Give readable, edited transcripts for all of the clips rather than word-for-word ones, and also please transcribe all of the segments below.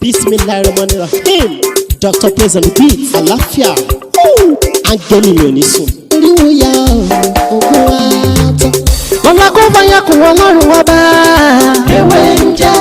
Bismillahirrahmanirrahim. Dr. Praise on the beat. Àlàáfíà. Áńgẹ́lì mi ò ní sùn. Oríwo ya ògùn wa tán. Ọ̀la kó bá yà kú Ọlọ́run ọba. Ewé ń jẹ́.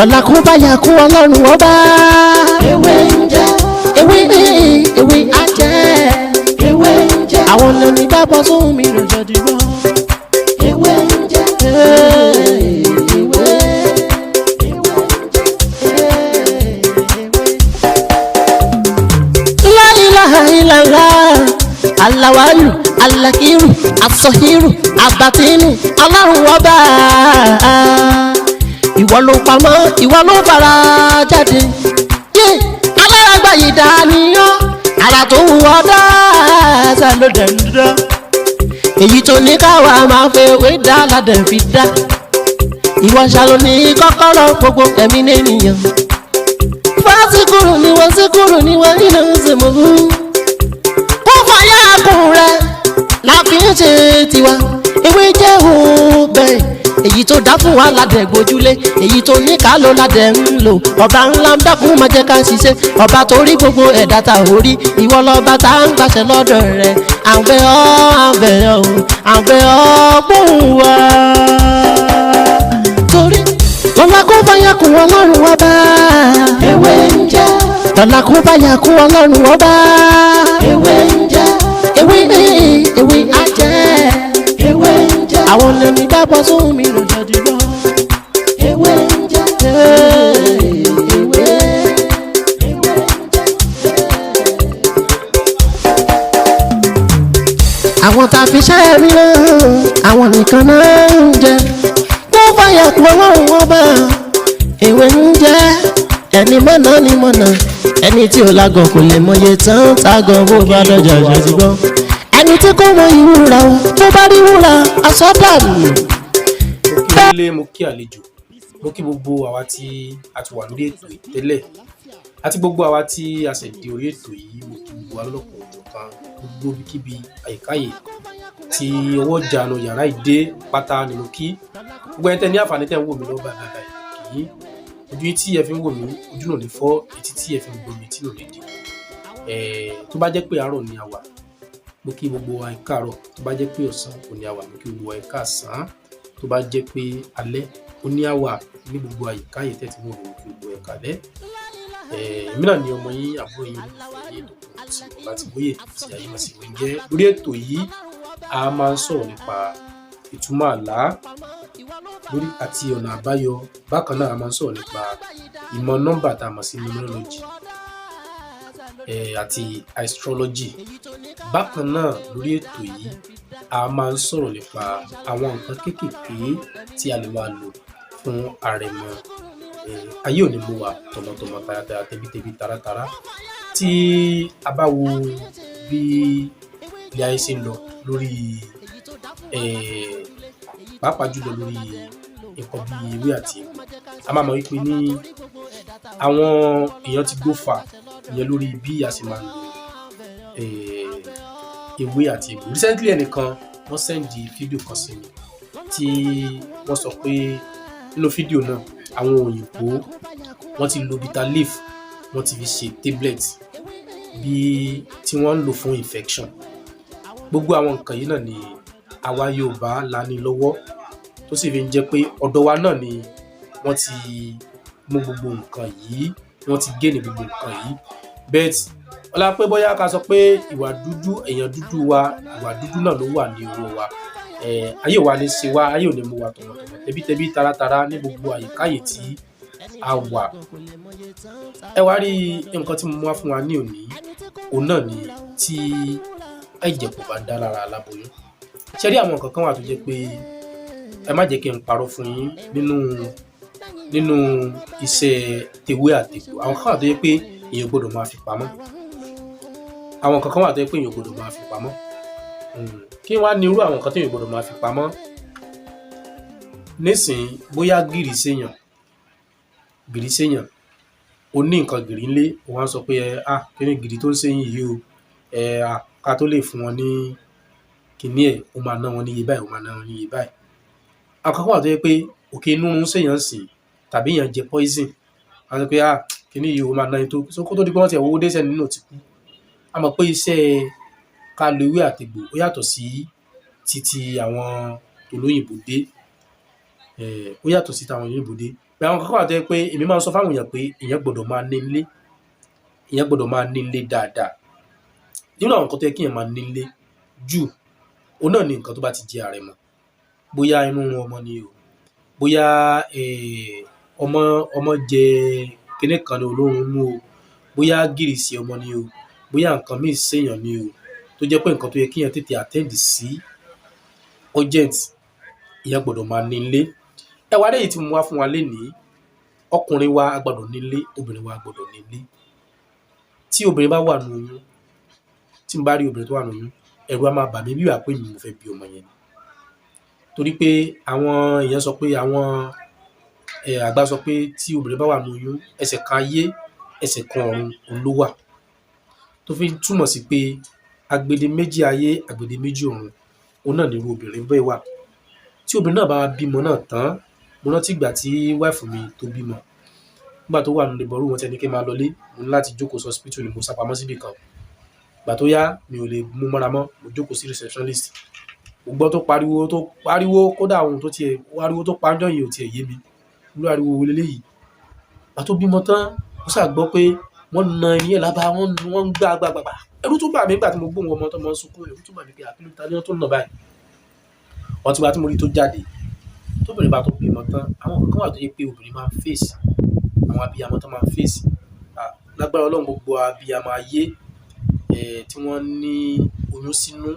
Ọ̀la kó bá yà kú Ọlọ́run ọba. Ewé ń jẹ́. Ewé á jẹ́. Ewé ń jẹ́. Àwọn ọ̀nà mi bá bọ́ sóhun mi lọ́jọ́ dìbò. Ewé ń jẹ́. Alawalu, alakiru, asohiru, abatinu, Ọlọ́run ọba. Ìwọ ló pamọ́, ìwọ ló fara jáde. Alárágbá yìí dániyàn, ara tó wù ọ́ dáadáa ló dẹ̀ ń dá. Èyí tó ní káwa máa fẹ́ wé dá ládẹ̀ fi dá. Ìwọ ṣàlò ní kọ́kọ́rọ́ gbogbo ẹ̀mí nìyẹn. Fásíkúrú ni wọ́n nínú ìsìnkú. Rẹ̀ la fi ń ṣe tiwa ewé jẹ́ òbẹ̀ èyí tó dá fún wa ládẹ̀ gbójúlé èyí tó ní ká ló ládẹ̀ ń lò ọba ńlá ń dákun máa jẹ́ ká ṣiṣẹ́ ọba tó rí gbogbo ẹ̀dá ta ò rí ìwọ lọ́ba tá ń gbàṣẹ lọ́dọ̀ rẹ̀ àbẹ̀ ọ́ gbóhùn wa. Torí ọ̀la kó bá yà kú Ọlọ́run ọba. Ewé ń jẹ́. Ọ̀la kó bá yà kú Ọlọ́run ọba. Ewé ń jẹ́. Ewé á jẹ́. Ewé ń jẹ́. Àwọn ọ̀nà mi bá bọ́ sóhun mi lọ́jọ́ dìbò. Ewé ń jẹ́. Ewé. Àwọn tá a fi ṣẹ́ rí náà àwọn nìkan náà ń jẹ. Tó fàyà kú Ọlọ́run ọba. Ewé ń jẹ́. Ẹni mọ̀nà ni mọ̀nà. Ẹni tí ò lágọ̀ kò lè mọye tán tágọ̀ bó bá dọ̀jà ṣe ti gbọ́. Ẹni tí kò mọ ìwúra o tó bá rí wúra aṣọ dànù. Mo kí ilé, mo kí àlejò, mo kí gbogbo àwa tí a ti wà lórí ètò yìí tẹ́lẹ̀ àti gbogbo àwa tí a ṣẹ̀ dé orí ètò yìí. Mo kí gbogbo alọ́lọ́pọ̀ òjọ̀kan gbogbo ibikíbi àyíkáyè tí ọwọ́ ìjánu yàrá ìdé pátá ni mo kí. Gbogbo ẹni tẹ́ ní àǹfààní tẹ́ ń wò mí lọ́ba dáadáa yìí ojú tí ẹ fi ń wò mí ojú náà lè fọ́, etí tí ẹ fi ń gbọ́ mi tí náà lè dé. Tó bá jẹ́ pé àárọ̀ ni a wà mo kí gbogbo wa ẹ káàárọ̀, tó bá jẹ́ pé ọ̀sán kò ní a wà mo kí gbogbo wa ẹ káàsán, tó bá jẹ́ pé alẹ́ ó ní a wà ní gbogbo àyíká yìí tẹ́tí mo kí gbogbo ẹ káalẹ́. Èmi náà ni ọmọ yín àbúrò yín olùfẹ́ yín Dr. láti bóyè tí ayé máa sì wọ́n jẹ́. Lórí ètò yìí a máa ń sọ̀rọ̀ nípa ìtumọ̀ àlá lórí àti ọ̀nà àbáyọ. Bákan náà a máa ń sọ̀rọ̀ nípa ìmọ̀ nọ́mbà tá a mọ̀ sí numerology àti astrology. Bákan náà lórí ètò yìí a máa ń sọ̀rọ̀ nípa àwọn nǹkan kéékèèké tí a lè máa lò fún àrẹ̀mọ. Ayé ò ní mú wa tọmọtọmọ taratara tẹbítẹbí taratara. Tí a bá wo bí ilé ayé ṣe ń lọ lórí pàápàá jùlọ lórí nǹkan bí ewé àti egbò, a máa mọ̀ wípé ní àwọn èèyàn ti go far ìyẹn lórí bí a ṣe máa lo ewé àti egbò. Recently ẹnìkan wọ́n sẹ́ndì fídíò kan sí mi tí wọ́n sọ pé nínú fídíò náà àwọn òyìnbó wọ́n ti lo bitter leaf wọ́n ti fi ṣe tablet bí tí wọ́n ń lò fún infection. Gbogbo àwọn nǹkan yìí náà ni àwa Yorùbá la ní lọ́wọ́ tó sì fi ń jẹ́ pé ọ̀dọ̀ wa náà ni wọ́n ti mú gbogbo nǹkan yìí, wọ́n ti gé ní gbogbo nǹkan yìí. Bet ọlá pé bóyá ká sọ pé ìwà dúdú èèyàn dúdú wa ìwà dúdú náà ló wà ní ọwọ́ wa. Ayé wa ní ṣe wá, ayé ò ní mú wa tọmọtọmọ tẹbítẹbí taratara ní gbogbo àyíkáyè tí a wà. Ẹ wá rí nǹkan tí mo mú wá fún wa ní òní, òun náà ni tí ẹ̀jẹ̀ kò bá dá lára aláboyún. Ṣé rí àwọn nǹkan kan wà tó jẹ́ pé ẹ má jẹ́ kí n parọ́ fún yín nínú iṣẹ́ tewé àtegbò. Àwọn kan wà tó jẹ́ pé èèyàn gbọ́dọ̀ máa fi pamọ́. Àwọn nǹkan kan wà tó jẹ́ pé èèyàn gbọ́dọ̀ máa fi pamọ́. Kí wá ní irú àwọn nǹkan tí èèyàn gbọ́dọ̀ máa fi pamọ́? Nísìnyí bóyá gìrì séèyàn ó ní nǹkan gìrì ńlé, ó wá ń sọ pé kí ni gìrì tó ń séyìn yìí o, ká tó lè fún wọn ní kíní ẹ̀ ó máa ná wọn níye báyìí, ó máa ná wọn níye báyìí. Àwọn kan wà tó jẹ́ pé òkè inú ń séèyàn sìn tàbí èèyàn jẹ poison, wọ́n sọ pé kíní yìí ó máa ná ètò so kó tó di pé wọ́n ti owó dé sẹ́ni nínú ti kú. A mọ̀ pé iṣẹ́ ká lo ewé àtegbò ó yàtọ̀ sí titi àwọn tòlóyìnbó dé, ó yàtọ̀ sí tàwọn òyìnbó dé. Pé àwọn kankan wà tó jẹ́ pé èmi máa ń sọ fáwọn èèyàn pé èèyàn gbọ́dọ̀ máa ní nílé, èèyàn gbọ́dọ̀ máa ní nílé dáadáa. Nínú àwọn nǹkan tó yẹ kí èèyàn máa ní nílé jù, òun náà ni nǹkan tó bá ti jẹ́ àrẹ̀mọ. Bóyá inú run ọmọ ni o, bóyá ọmọ jẹ kíní kan ní olórun mú o, bóyá gìrìsì ọmọ ni o, bóyá nǹkan míì séèyàn ni o, tó jẹ́ pé nǹkan tó yẹ kí èèyàn tètè attend sí urgent, èèyàn gbọ́dọ̀ máa ní nílé. Ẹ wá léyìí tí mo wá fún wa lénìí, ọkùnrin wa a gbọ́dọ̀ ní nílé, obìnrin wa a gbọ́dọ̀ ní nílé. Tí obìnrin bá wà nínú oyún, tí mo bá rí obìnrin tó wà nínú oyún, ẹ̀rù á máa bà mí bí wà pé mo fẹ́ bí ọmọ yẹn ni. Torí pé àwọn èèyàn sọ pé àwọn àgbà sọ pé tí obìnrin bá wà nínú oyún, ẹsẹ̀ kan ayé, ẹsẹ̀ kan ọ̀run òun ló wà. Tó fi túmọ̀ sí pé agbede méjì ayé, agbede méjì ọ̀run, òun náà ni irú obìnrin bẹ́ẹ̀ wà. Tí obìnrin náà bá bímọ náà tán, mo rántí ìgbà tí wáìfù mi tó bímọ, nígbà tó wà nínú labour room, wọ́n ti ní kí n máa lọlé, mo ní láti jókòó sí hospital ni mo sá pamọ́ síbì kan. Ìgbà tó yá mi ò lè mú mọ́ra mọ́, mo jókòó sí receptionist. Mo gbọ́ tó pariwo kódà ohun tó tiẹ̀ ariwo tó pa ńjọ́ yẹn ò tiẹ̀ yé mi. Irú ariwo wo leléyìí? Ìgbà tó bímọ tán, mo ṣáà gbọ́ pé wọ́n na ẹni yẹn lábá, wọ́n ń gbá. Ẹ̀rù tún bà mí nígbà tí mo gbóhùn ọmọ tó máa ń sunkún, ẹ̀rù tún bà mí pé àkíló ta ni wọ́n tó ń nà báyìí. Ọtí wa tí mo rí tó jáde, tóbìnrin bá tó bímọ tán, àwọn nǹkan wà tó yẹ pé obìnrin máa ń face, àwọn abiyamọ tó máa ń face. Lágbára Ọlọ́run gbogbo abiyamọ ayé tí wọ́n ní oyún sínú,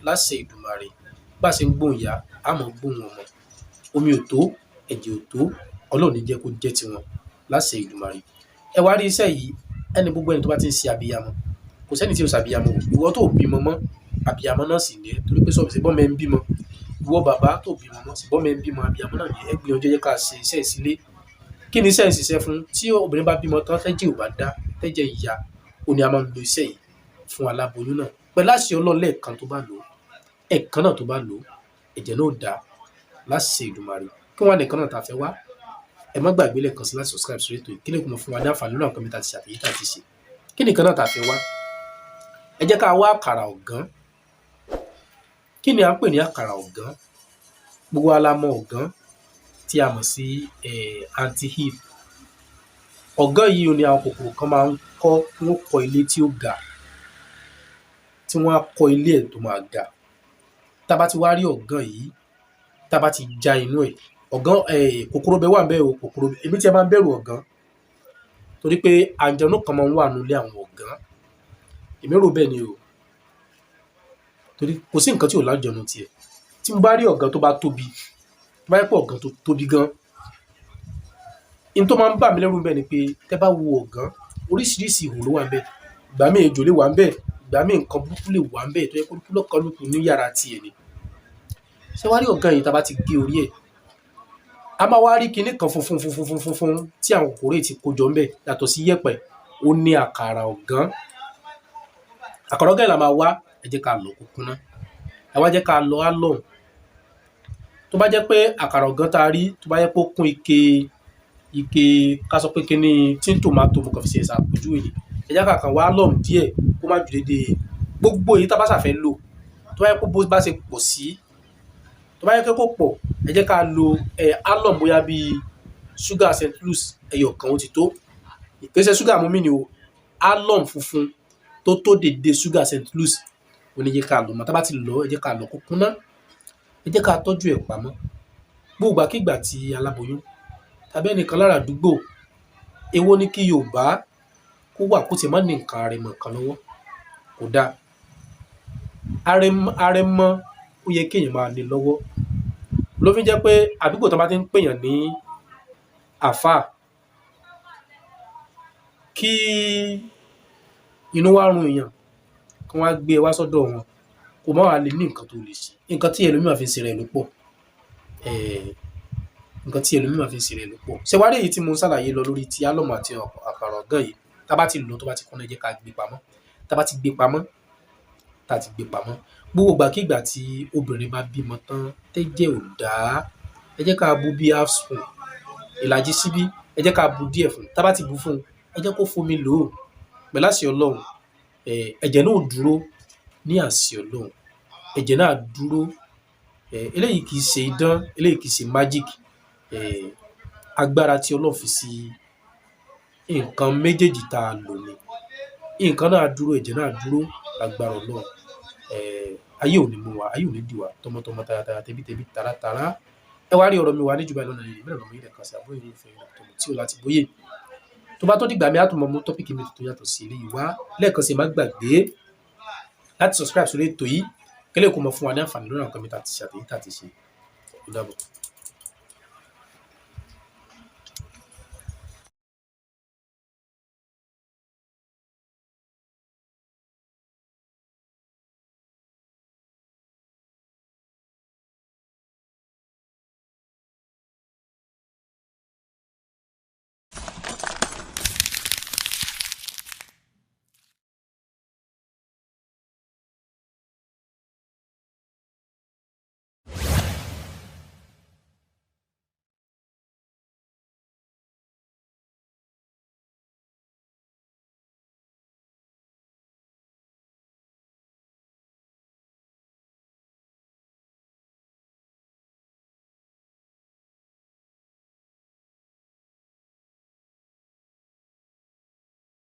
láṣẹ Èdùmàrè, bá ṣe ń gbóhùn ìyá, á máa gbóhùn ọmọ. Omi ò tó, ẹ̀jẹ̀ ò tó, Ọlọ́run ní jẹ́ kó jẹ́ tiwọn láṣẹ Èdùmàrè. Ẹ wá rí iṣẹ́ yìí, gbogbo ẹni tó bá ti ń ṣe abiyamọ, kò sẹ́ni tí ò ṣàbíyamọ. Ìwọ tó bímọ mọ́, abiyamọ náà sì ní ẹ́, torí pé sọ́ọ̀bù ṣèbọ́mọ ẹ ń bímọ. Ìwọ bàbá tó bímọ mọ́, ṣèbọ́mọ ẹ ń bímọ, abiyamọ náà ní ẹ gbìyànjú jẹ́ ká ṣe iṣẹ́ ìsílé. Kí ni iṣẹ́ ìṣiṣẹ́ fún? Tí obìnrin bá bímọ tán, tẹ́jẹ̀ ò bá dá, tẹ́jẹ̀ ìyá, ó ní a máa ń lo iṣẹ́ yìí fún aláboyún náà. Pẹ̀lú àṣẹ Ọlọ́run lẹ́ẹ̀kan tó bá lò ó, ẹ̀ẹ̀kan náà tó bá lò ó, ẹ̀jẹ̀ náà ò dá láṣẹ Èdùmàrè. Kí wọ́n á nìkan náà ta fẹ́ wá. Ẹ má gbàgbé lẹ́ẹ̀kan sí láti subscribe sórí ètò yìí, kí lè kún fún wa ní àǹfààní lórí àwọn nǹkan mi tá ti ṣàtẹ̀yí tá ti ṣe. Kí nìkan náà ta fẹ́ wá? Ẹ jẹ́ ká wá àkàrà ọ̀gán. Kí ni à ń pè ní àkàrà ọ̀gán? Gbogbo wa la mọ̀ ọ̀gán tí a mọ̀ sí anti-hip. Ọ̀gán yìí ni àwọn kòkòrò kan máa ń kọ́, wọ́n kọ́ ilé tí ó ga, tí wọ́n á kọ́ ilé ẹ̀ tó máa ga. Tá bá ti wá rí ọ̀gán yìí, tá bá ti já inú ẹ̀, ọ̀gán kòkòrò bẹ wà ńbẹ̀ o, kòkòrò èmi tí ẹ máa ń bẹ̀rù ọ̀gán torí pé àǹjọ̀nú kan máa ń wà nínú ilé àwọn ọ̀gán. Èmi rò bẹ́ẹ̀ ni o, torí kò sí nǹkan tí ò láǹjọ̀nú tiẹ̀. Tí mo bá rí ọ̀gán tó bá tóbi, tó bá yẹ pé ọ̀gán tó tóbi gan, in tó máa ń bà mí lẹ́rù ńbẹ̀ ni pé tẹ́ bá wo ọ̀gán, oríṣiríṣi ihò ló wà ńbẹ̀. Ìgbà míì ejò lè wà ńbẹ̀, ìgbà míì nǹkan burúkú lè wà ńbẹ̀ tó yẹ kó lọ́kọ̀ọ́lùkù ní yàrá tiẹ̀ ni. Ṣé wá rí ọ̀gán yìí tá bá ti gé orí ẹ̀, a máa wá rí kinní kan funfun tí àwọn kòkòrò yìí ti kó jọ ńbẹ̀ yàtọ̀ sí yẹ̀pẹ̀, ó ní àkàrà ọ̀gán. Àkàrà ọ̀gán yìí la máa wá, ẹ jẹ́ ká lọ̀ kó kúnná. Ẹ wá jẹ́ ká lọ álọ̀m. Tó bá jẹ́ pé àkàrà ọ̀gán tá a rí, tó bá jẹ́ pé ó kún ike ká sọ pé kíní tí ń tòmátò mo kàn fi ṣe àpèjúwe ni. Ẹ jẹ́ ká kàn wá álọ̀m díẹ̀ kó má ju dédé gbogbo èyí tá bá ṣàfẹ́ lò. Tó bá jẹ́ pé bó bá ṣe pọ̀ sí, tó bá jẹ́ pé kó pọ̀, ẹ jẹ́ ká lo álọ̀m bóyá bíi ṣúgà St. Louis ẹyọ kan ó ti tó. Kì í ṣe ṣúgà mú mi ni o, álọ̀m funfun tó tó dédé ṣúgà St. Louis ó ní jẹ́ ká lò mọ́. Tá bá ti lọ, ẹ jẹ́ ká lọ kó kúnná. Ẹ jẹ́ ká tọ́jú ẹ̀ pamọ́. Gbogbo ìgbàkígbà tí aláboyún tàbí ẹnìkan lára àdúgbò, èwo ni kí Yorùbá kó wà kó tiẹ̀ má ní nǹkan àrẹ̀mọ kan lọ́wọ́, kò dáa. Arẹ̀mọ ó yẹ kéèyàn máa ní lọ́wọ́. Ló fi jẹ́ pé àdúgbò tó bá ti ń pèèyàn ní àfáà, kí inú wá run èèyàn, kí wọ́n á gbé ẹ wá sọ́dọ̀ wọn, kó má wàá lè ní nǹkan tó lè ṣe. Nǹkan tí ẹlòmíì máa fi ń ṣe rẹ̀ ló pọ̀. Nǹkan tí ẹlòmíì máa fi ń ṣe rẹ̀ ló pọ̀. Ṣé wá rí èyí tí mo ń ṣàlàyé lọ lórí ti álọ̀mù àti àkàrà ọ̀gán yìí, tá bá ti lò tó bá ti kúnná, ẹ jẹ́ ká gbé pamọ́. Tá bá ti gbé pamọ́, tá ti gbé pamọ́, gbogbo ìgbàkígbà tí obìnrin bá bímọ tán tẹ́jẹ̀ ò dá, ẹ jẹ́ ká bu bí half spoon ìlàjì síbí ẹ jẹ́ ká bu díẹ̀ fún tá bá ti bu fún ẹ jẹ́ kó fomi lò ó pẹ̀lú àṣẹ Ọlọ́run ẹ̀jẹ̀ náà ò dúró ní àṣẹ Ọlọ́run ẹ̀jẹ̀ náà dúró eléyìí kì í ṣe idán eléyìí kì í ṣe magic agbára tí Ọlọ́run fi sí nǹkan méjèèjì tá a lò ní nǹkan náà dúró ẹ̀jẹ̀ náà dúró agbára Ọlọ́run ayé ò ní mú wa ayé ò ní dì wá tọmọtọmọ tayátayá tẹbítẹbí taratara ẹ wá rí ọ̀rọ̀ mi wá níjùbà lọ́nà yìí mẹ́rin ọmọ yìí lẹ́ẹ̀kan sí àbóyè ní ìfẹ́ ìrọ̀tọ̀mọ̀ tí ò láti bóyè tó bá tó dìgbà mi á tún mọ mú tọ́pìkì mi tó yàtọ̀ sí eléyìí wá lẹ́ẹ̀kan sí má gbàgbé láti subscribe sórí ètò yìí kẹ́lẹ́ kó mọ fún wa ní àǹfààní lórí àwọn kan mi tá ti ṣe àtẹ̀yí tá ti ṣe ó dàbọ̀.